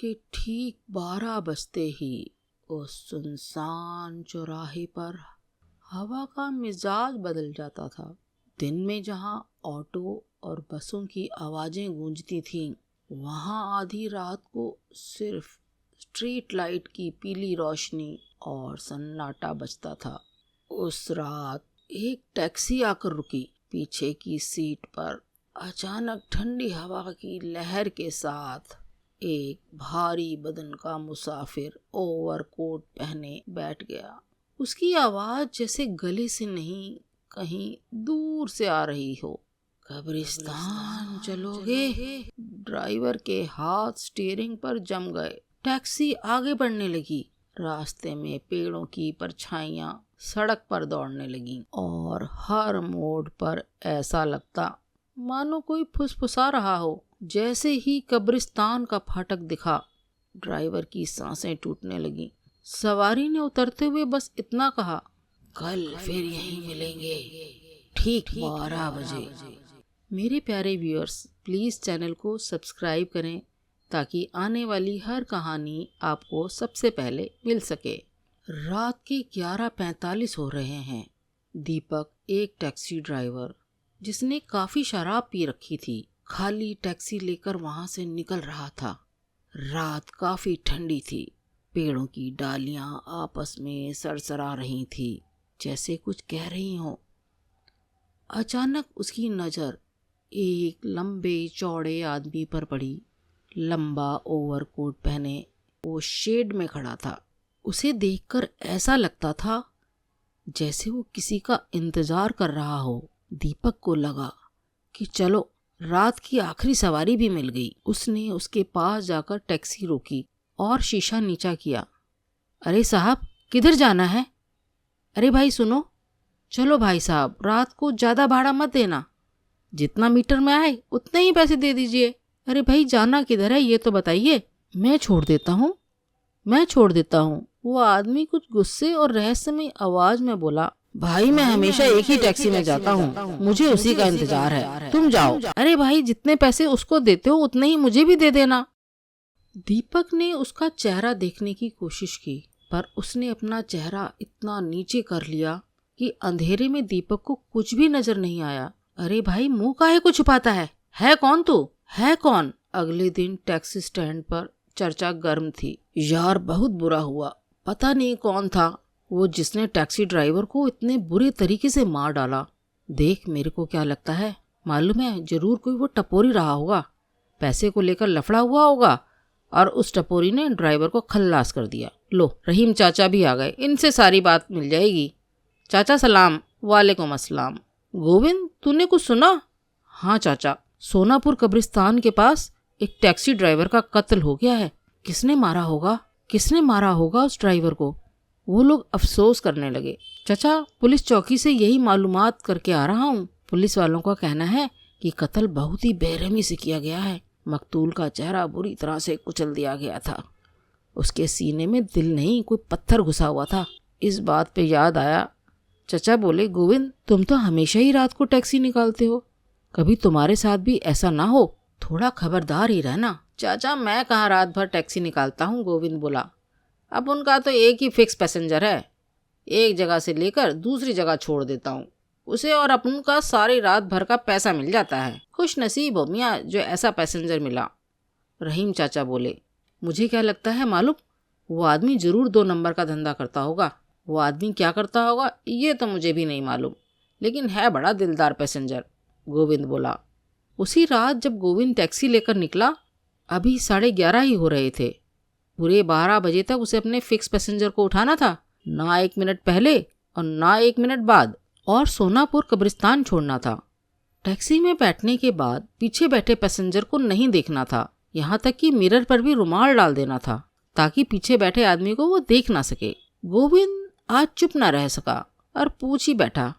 के ठीक 12 बजते ही उस सुनसान चौराहे पर हवा का मिजाज बदल जाता था। दिन में जहां ऑटो और बसों की आवाजें गूंजती थीं, वहां आधी रात को सिर्फ स्ट्रीट लाइट की पीली रोशनी और सन्नाटा बजता था। उस रात एक टैक्सी आकर रुकी। पीछे की सीट पर अचानक ठंडी हवा की लहर के साथ एक भारी बदन का मुसाफिर ओवरकोट पहने बैठ गया। उसकी आवाज जैसे गले से नहीं, कहीं दूर से आ रही हो। कब्रिस्तान चलोगे? ड्राइवर के हाथ स्टीयरिंग पर जम गए। टैक्सी आगे बढ़ने लगी। रास्ते में पेड़ों की परछाइयां सड़क पर दौड़ने लगीं और हर मोड़ पर ऐसा लगता मानो कोई फुसफुसा रहा हो। जैसे ही कब्रिस्तान का फाटक दिखा, ड्राइवर की सांसें टूटने लगीं। सवारी ने उतरते हुए बस इतना कहा, कल फिर यहीं मिलेंगे, ठीक 12 बजे। मेरे प्यारे व्यूअर्स, प्लीज़ चैनल को सब्सक्राइब करें ताकि आने वाली हर कहानी आपको सबसे पहले मिल सके। रात के 11:45 हो रहे हैं। दीपक एक टैक्सी ड्राइवर जिसने काफ़ी शराब पी रखी थी, खाली टैक्सी लेकर वहाँ से निकल रहा था। रात काफ़ी ठंडी थी। पेड़ों की डालियाँ आपस में सरसरा रही थी, जैसे कुछ कह रही हों। अचानक उसकी नज़र एक लंबे चौड़े आदमी पर पड़ी। लंबा ओवरकोट पहने वो शेड में खड़ा था। उसे देखकर ऐसा लगता था जैसे वो किसी का इंतजार कर रहा हो। दीपक को लगा कि चलो, रात की आखिरी सवारी भी मिल गई। उसने उसके पास जाकर टैक्सी रोकी और शीशा नीचा किया। अरे साहब, किधर जाना है? अरे भाई सुनो, चलो भाई साहब, रात को ज़्यादा भाड़ा मत देना, जितना मीटर में आए उतने ही पैसे दे दीजिए। अरे भाई, जाना किधर है ये तो बताइए। मैं छोड़ देता हूँ। वो आदमी कुछ गुस्से और रहस्यमय आवाज में बोला, भाई मैं हमेशा एक ही टैक्सी में जाता हूँ, मुझे उसी का इंतजार है, तुम जाओ। अरे भाई, जितने पैसे उसको देते हो उतने ही मुझे भी दे देना। दीपक ने उसका चेहरा देखने की कोशिश की, पर उसने अपना चेहरा इतना नीचे कर लिया कि अंधेरे में दीपक को कुछ भी नजर नहीं आया। अरे भाई, मुंह काहे को छुपाता है कौन तू? है कौन? अगले दिन टैक्सी स्टैंड पर चर्चा गर्म थी। यार बहुत बुरा हुआ, पता नहीं कौन था वो जिसने टैक्सी ड्राइवर को इतने बुरे तरीके से मार डाला। देख, मेरे को क्या लगता है मालूम है, जरूर कोई वो टपोरी रहा होगा, पैसे को लेकर लफड़ा हुआ होगा और उस टपोरी ने ड्राइवर को खल्लास कर दिया। लो, रहीम चाचा भी आ गए, इनसे सारी बात मिल जाएगी। चाचा सलाम। वालेकुम अस्सलाम। गोविंद, तूने कुछ सुना? हाँ चाचा, सोनापुर कब्रिस्तान के पास एक टैक्सी ड्राइवर का कत्ल हो गया है। किसने मारा होगा उस ड्राइवर को? वो लोग अफसोस करने लगे। चाचा, पुलिस चौकी से यही मालूमात करके आ रहा हूँ। पुलिस वालों का कहना है कि कत्ल बहुत ही बेरहमी से किया गया है। मकतूल का चेहरा बुरी तरह से कुचल दिया गया था। उसके सीने में दिल नहीं, कोई पत्थर घुसा हुआ था। इस बात पे याद आया। चचा बोले, गोविंद, तुम तो हमेशा ही रात को टैक्सी निकालते हो, कभी तुम्हारे साथ भी ऐसा ना हो? थोड़ा खबरदार ही रहना। चाचा, मैं कहाँ रात भर टैक्सी निकालता हूँ, गोविंद बोला। अब उनका तो एक ही फिक्स पैसेंजर है, एक जगह से लेकर दूसरी जगह छोड़ देता हूँ उसे, और अपन का सारी रात भर का पैसा मिल जाता है। खुश नसीब हो मियाँ जो ऐसा पैसेंजर मिला। रहीम चाचा बोले, मुझे क्या लगता है मालूम, वो आदमी जरूर 2 नंबर का धंधा करता होगा। वो आदमी क्या करता होगा ये तो मुझे भी नहीं मालूम, लेकिन है बड़ा दिलदार पैसेंजर, गोविंद बोला। उसी रात जब गोविंद टैक्सी लेकर निकला, अभी 11:30 ही हो रहे थे। पूरे 12 बजे तक उसे अपने फिक्स पैसेंजर को उठाना था, ना 1 मिनट पहले और ना 1 मिनट बाद, और सोनापुर कब्रिस्तान छोड़ना था। टैक्सी में बैठने के बाद पीछे बैठे पैसेंजर को नहीं देखना था, यहाँ तक कि मिरर पर भी रुमाल डाल देना था ताकि पीछे बैठे आदमी को वो देख ना सके। गोविंद आज चुप ना रह सका और पूछ ही बैठा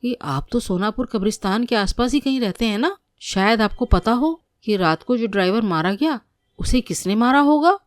कि आप तो सोनापुर कब्रिस्तान के आसपास ही कहीं रहते हैं ना? शायद आपको पता हो कि रात को जो ड्राइवर मारा गया उसे किसने मारा होगा?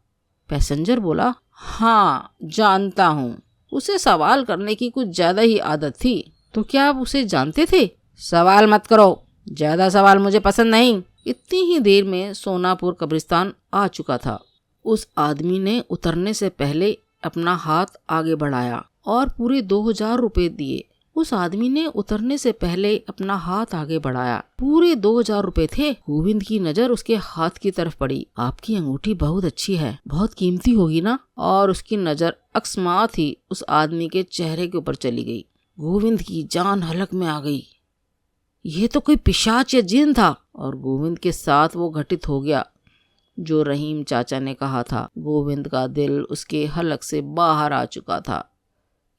पैसेंजर बोला, हाँ जानता हूँ, उसे सवाल करने की कुछ ज्यादा ही आदत थी। तो क्या आप उसे जानते थे? सवाल मत करो, ज्यादा सवाल मुझे पसंद नहीं। इतनी ही देर में सोनापुर कब्रिस्तान आ चुका था। उस आदमी ने उतरने से पहले अपना हाथ आगे बढ़ाया और पूरे 2000 रुपए दिए। उस आदमी ने उतरने से पहले अपना हाथ आगे बढ़ाया। पूरे 2000 रुपए थे। गोविंद की नजर उसके हाथ की तरफ पड़ी। आपकी अंगूठी बहुत अच्छी है, बहुत कीमती होगी ना? और उसकी नजर अकस्मात ही उस आदमी के चेहरे के ऊपर चली गई। गोविंद की जान हलक में आ गई। यह तो कोई पिशाच या जिन था और गोविंद के साथ वो घटित हो गया जो रहीम चाचा ने कहा था। गोविंद का दिल उसके हलक से बाहर आ चुका था।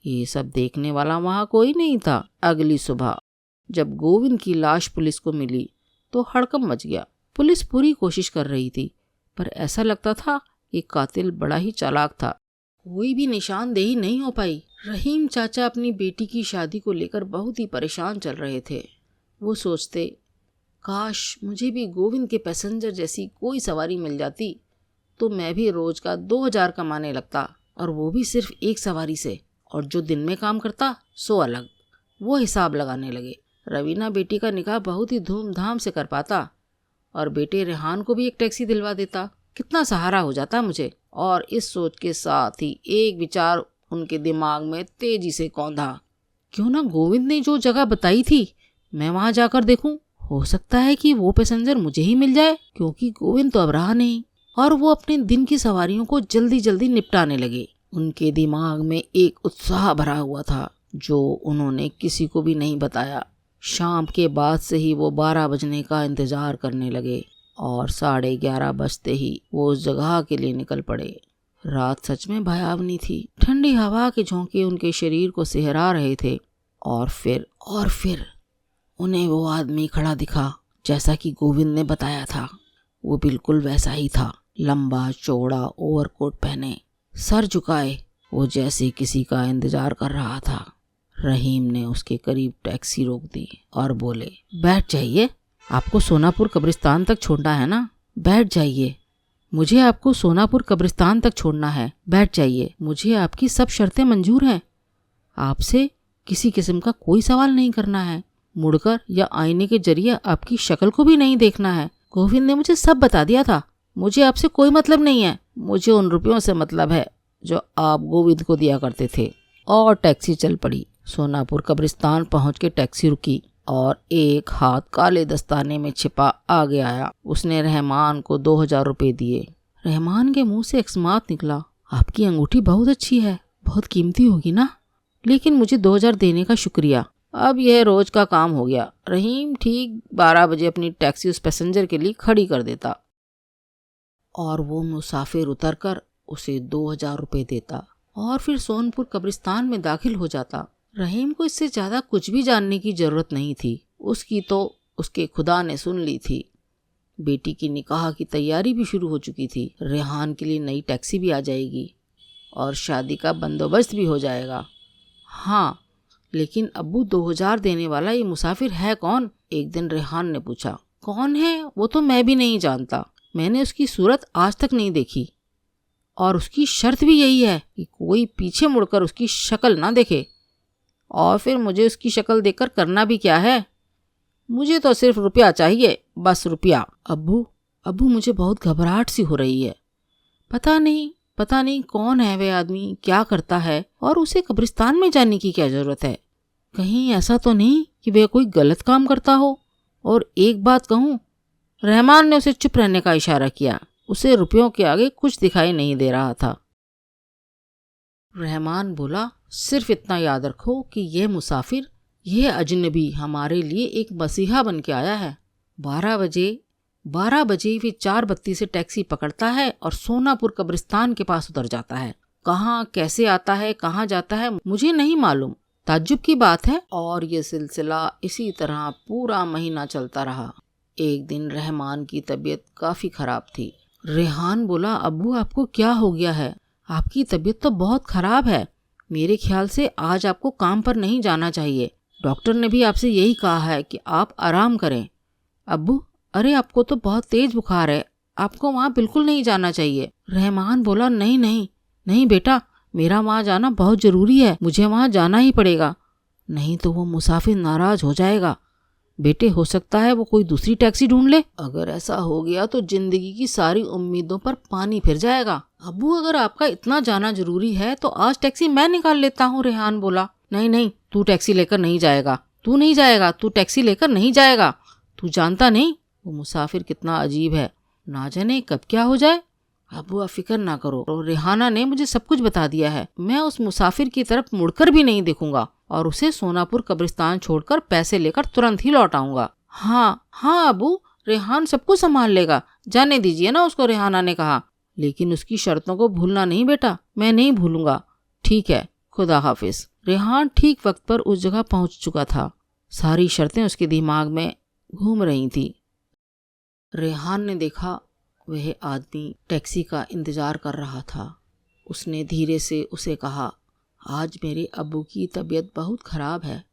ये सब देखने वाला वहां कोई नहीं था। अगली सुबह जब गोविंद की लाश पुलिस को मिली तो हड़कंप मच गया। पुलिस पूरी कोशिश कर रही थी, पर ऐसा लगता था कि कातिल बड़ा ही चालाक था। कोई भी निशानदेही नहीं हो पाई। रहीम चाचा अपनी बेटी की शादी को लेकर बहुत ही परेशान चल रहे थे। वो सोचते, काश मुझे भी गोविंद के पैसेंजर जैसी कोई सवारी मिल जाती तो मैं भी रोज का 2000 कमाने लगता, और वो भी सिर्फ एक सवारी से। और जो दिन में काम करता सो अलग। वो हिसाब लगाने लगे। रवीना बेटी का निकाह बहुत ही धूमधाम से कर पाता और बेटे रेहान को भी एक टैक्सी दिलवा देता। कितना सहारा हो जाता मुझे। और इस सोच के साथ ही एक विचार उनके दिमाग में तेजी से कौंधा। क्यों ना गोविंद ने जो जगह बताई थी मैं वहां जाकर देखूं। हो सकता है कि वो पैसेंजर मुझे ही मिल जाए, क्योंकि गोविंद तो अब रहा नहीं। और वो अपने दिन की सवारियों को जल्दी जल्दी निपटाने लगे। उनके दिमाग में एक उत्साह भरा हुआ था जो उन्होंने किसी को भी नहीं बताया। शाम के बाद से ही वो 12 बजने का इंतजार करने लगे और 11:30 बजते ही वो उस जगह के लिए निकल पड़े। रात सच में भयावनी थी। ठंडी हवा के झोंके उनके शरीर को सिहरा रहे थे। और फिर उन्हें वो आदमी खड़ा दिखा जैसा कि गोविंद ने बताया था। वो बिल्कुल वैसा ही था। लंबा चौड़ा ओवरकोट पहने, सर झुकाए, वो जैसे किसी का इंतजार कर रहा था। रहीम ने उसके करीब टैक्सी रोक दी और बोले, बैठ जाइए, आपको सोनापुर कब्रिस्तान तक छोड़ना है ना? बैठ जाइए। मुझे आपको सोनापुर कब्रिस्तान तक छोड़ना है, बैठ जाइए। मुझे आपकी सब शर्तें मंजूर हैं। आपसे किसी किस्म का कोई सवाल नहीं करना है। मुड़कर या आईने के जरिए आपकी शक्ल को भी नहीं देखना है। गोविंद ने मुझे सब बता दिया था। मुझे आपसे कोई मतलब नहीं है। मुझे उन रुपयों से मतलब है जो आप गोविंद को दिया करते थे। और टैक्सी चल पड़ी। सोनापुर कब्रिस्तान पहुंच के टैक्सी रुकी और एक हाथ काले दस्ताने में छिपा आगे आया। उसने रहमान को 2000 रुपये दिए। रहमान के मुंह से अकस्मात निकला, आपकी अंगूठी बहुत अच्छी है, बहुत कीमती होगी ना? लेकिन मुझे 2000 देने का शुक्रिया। अब यह रोज का काम हो गया। रहीम ठीक 12 बजे अपनी टैक्सी उस पैसेंजर के लिए खड़ी कर देता और वो मुसाफिर उतरकर उसे 2000 रुपये देता और फिर सोनपुर कब्रिस्तान में दाखिल हो जाता। रहीम को इससे ज्यादा कुछ भी जानने की जरूरत नहीं थी। उसकी तो उसके खुदा ने सुन ली थी। बेटी की निकाह की तैयारी भी शुरू हो चुकी थी। रेहान के लिए नई टैक्सी भी आ जाएगी और शादी का बंदोबस्त भी हो जाएगा। हाँ, लेकिन अब्बू 2000 देने वाला ये मुसाफिर है कौन? एक दिन रेहान ने पूछा। कौन है वो तो मैं भी नहीं जानता। मैंने उसकी सूरत आज तक नहीं देखी और उसकी शर्त भी यही है कि कोई पीछे मुड़कर उसकी शक्ल ना देखे। और फिर मुझे उसकी शक्ल देखकर करना भी क्या है? मुझे तो सिर्फ रुपया चाहिए, बस रुपया। अब्बू मुझे बहुत घबराहट सी हो रही है। पता नहीं कौन है वे आदमी, क्या करता है और उसे कब्रिस्तान में जाने की क्या जरूरत है? कहीं ऐसा तो नहीं कि वह कोई गलत काम करता हो? और एक बात कहूँ, रहमान ने उसे चुप रहने का इशारा किया। उसे रुपयों के आगे कुछ दिखाई नहीं दे रहा था। रहमान बोला, सिर्फ इतना याद रखो कि यह मुसाफिर, यह अजनबी हमारे लिए एक मसीहा बन के आया है। 12 बजे वे 4 बत्ती से टैक्सी पकड़ता है और सोनापुर कब्रिस्तान के पास उतर जाता है। कहाँ कैसे आता है, कहाँ जाता है, मुझे नहीं मालूम। ताज्जुब की बात है। और ये सिलसिला इसी तरह पूरा महीना चलता रहा। एक दिन रहमान की तबीयत काफी खराब थी। रेहान बोला, अब्बू आपको क्या हो गया है? आपकी तबीयत तो बहुत खराब है। मेरे ख्याल से आज आपको काम पर नहीं जाना चाहिए। डॉक्टर ने भी आपसे यही कहा है कि आप आराम करें। अब्बू, अरे आपको तो बहुत तेज बुखार है, आपको वहाँ बिल्कुल नहीं जाना चाहिए। रहमान बोला, नहीं बेटा, मेरा वहाँ जाना बहुत जरूरी है। मुझे वहाँ जाना ही पड़ेगा, नहीं तो वो मुसाफिर नाराज हो जाएगा। बेटे हो सकता है वो कोई दूसरी टैक्सी ढूंढ ले। अगर ऐसा हो गया तो जिंदगी की सारी उम्मीदों पर पानी फिर जाएगा। अब्बू अगर आपका इतना जाना जरूरी है तो आज टैक्सी मैं निकाल लेता हूँ, रेहान बोला। नहीं नहीं, तू टैक्सी लेकर नहीं जाएगा, तू नहीं जाएगा, तू टैक्सी लेकर नहीं जाएगा। तू जानता नहीं वो मुसाफिर कितना अजीब है, ना जाने कब क्या हो जाए। अब्बू आप फिक्र ना करो, रेहाना ने मुझे सब कुछ बता दिया है। मैं उस मुसाफिर की तरफ मुड़कर भी नहीं देखूंगा और उसे सोनापुर कब्रिस्तान छोड़कर पैसे लेकर तुरंत ही लौट आऊंगा। हाँ हाँ अब्बू, रेहान सब कुछ संभाल लेगा, जाने दीजिए ना उसको, रेहाना ने कहा। लेकिन उसकी शर्तों को भूलना नहीं बेटा। मैं नहीं भूलूंगा। ठीक है, खुदा हाफिज। रेहान ठीक वक्त पर उस जगह पहुंच चुका था। सारी शर्तें उसके दिमाग में घूम रही थी। रेहान ने देखा वह आदमी टैक्सी का इंतजार कर रहा था। उसने धीरे से उसे कहा, आज मेरे अब्बू की तबीयत बहुत ख़राब है,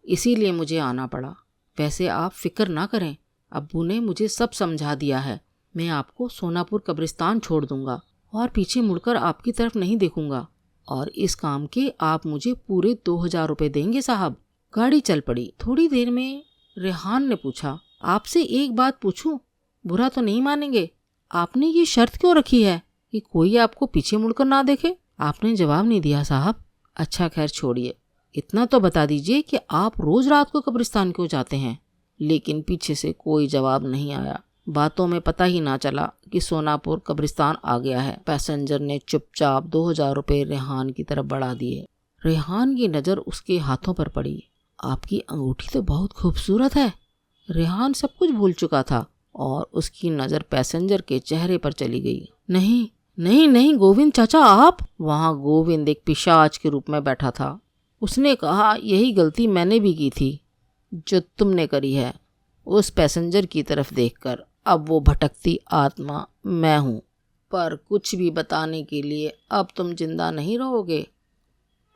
इसीलिए मुझे आना पड़ा। वैसे आप फिक्र ना करें, अब्बू ने मुझे सब समझा दिया है। मैं आपको सोनापुर कब्रिस्तान छोड़ दूंगा और पीछे मुड़कर आपकी तरफ नहीं देखूंगा। और इस काम के आप मुझे पूरे 2000 रुपये देंगे साहब। गाड़ी चल पड़ी। थोड़ी देर में रेहान ने पूछा, आपसे एक बात पूछूं? बुरा तो नहीं मानेंगे? आपने ये शर्त क्यों रखी है कि कोई आपको पीछे मुड़कर ना देखे? आपने जवाब नहीं दिया साहब। अच्छा खैर छोड़िए, इतना तो बता दीजिए कि आप रोज रात को कब्रिस्तान क्यों जाते हैं? लेकिन पीछे से कोई जवाब नहीं आया। बातों में पता ही ना चला कि सोनापुर कब्रिस्तान आ गया है। पैसेंजर ने चुपचाप 2000 रुपये रेहान की तरफ बढ़ा दिए। रेहान की नज़र उसके हाथों पर पड़ी। आपकी अंगूठी तो बहुत खूबसूरत है। रेहान सब कुछ भूल चुका था और उसकी नज़र पैसेंजर के चेहरे पर चली गई। नहीं नहीं नहीं गोविंद चाचा, आप? वहाँ गोविंद एक पिशाच के रूप में बैठा था। उसने कहा, यही गलती मैंने भी की थी जो तुमने करी है। उस पैसेंजर की तरफ देखकर, अब वो भटकती आत्मा मैं हूँ, पर कुछ भी बताने के लिए अब तुम जिंदा नहीं रहोगे।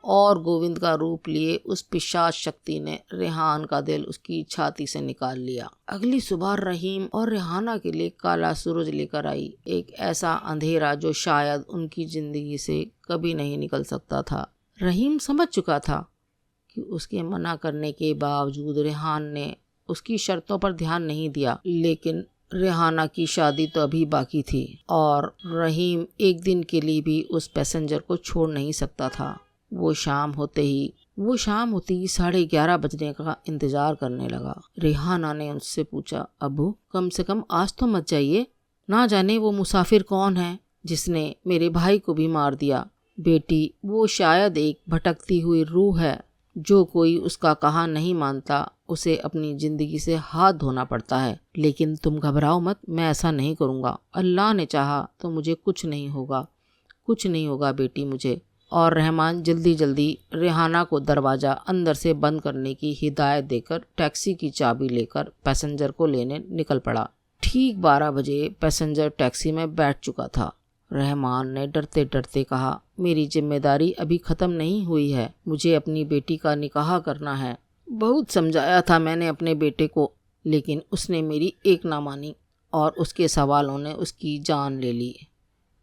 और गोविंद का रूप लिए उस पिशाच शक्ति ने रेहान का दिल उसकी छाती से निकाल लिया। अगली सुबह रहीम और रेहाना के लिए काला सूरज लेकर आई, एक ऐसा अंधेरा जो शायद उनकी जिंदगी से कभी नहीं निकल सकता था। रहीम समझ चुका था कि उसके मना करने के बावजूद रेहान ने उसकी शर्तों पर ध्यान नहीं दिया, लेकिन रेहाना की शादी तो अभी बाकी थी और रहीम एक दिन के लिए भी उस पैसेंजर को छोड़ नहीं सकता था। वो शाम होते ही 11:30 बजने का इंतजार करने लगा। रेहाना ने उससे पूछा, अबू कम से कम आज तो मत जाइए, ना जाने वो मुसाफिर कौन है जिसने मेरे भाई को भी मार दिया। बेटी, वो शायद एक भटकती हुई रूह है, जो कोई उसका कहा नहीं मानता उसे अपनी जिंदगी से हाथ धोना पड़ता है। लेकिन तुम घबराओ मत, मैं ऐसा नहीं करूँगा। अल्लाह ने चाहा तो मुझे कुछ नहीं होगा बेटी मुझे। और रहमान जल्दी जल्दी रेहाना को दरवाज़ा अंदर से बंद करने की हिदायत देकर टैक्सी की चाबी लेकर पैसेंजर को लेने निकल पड़ा। ठीक 12 बजे पैसेंजर टैक्सी में बैठ चुका था। रहमान ने डरते डरते कहा, मेरी जिम्मेदारी अभी ख़त्म नहीं हुई है, मुझे अपनी बेटी का निकाह करना है। बहुत समझाया था मैंने अपने बेटे को, लेकिन उसने मेरी एक ना मानी और उसके सवालों ने उसकी जान ले ली।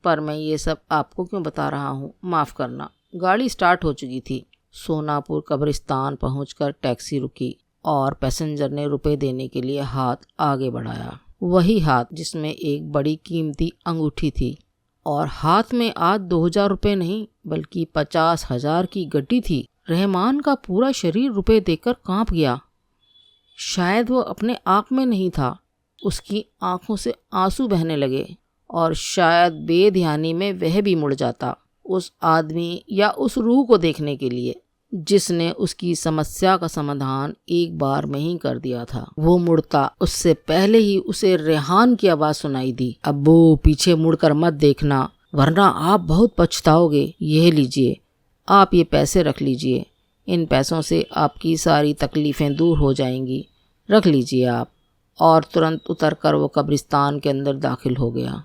पर मैं ये सब आपको क्यों बता रहा हूँ, माफ़ करना। गाड़ी स्टार्ट हो चुकी थी। सोनापुर कब्रिस्तान पहुंचकर टैक्सी रुकी और पैसेंजर ने रुपए देने के लिए हाथ आगे बढ़ाया। वही हाथ जिसमें एक बड़ी कीमती अंगूठी थी और हाथ में आज 2000 रुपये नहीं बल्कि 50,000 की गड्डी थी। रहमान का पूरा शरीर रुपए देकर कांप गया। शायद वो अपने आप में नहीं था, उसकी आंखों से आंसू बहने लगे और शायद बेध्यानी में वह भी मुड़ जाता उस आदमी या उस रूह को देखने के लिए जिसने उसकी समस्या का समाधान एक बार में ही कर दिया था। वो मुड़ता उससे पहले ही उसे रेहान की आवाज़ सुनाई दी, अब्बू पीछे मुड़कर मत देखना वरना आप बहुत पछताओगे। यह लीजिए, आप ये पैसे रख लीजिए, इन पैसों से आपकी सारी तकलीफ़ें दूर हो जाएंगी, रख लीजिए आप। और तुरंत उतरकर वो कब्रिस्तान के अंदर दाखिल हो गया।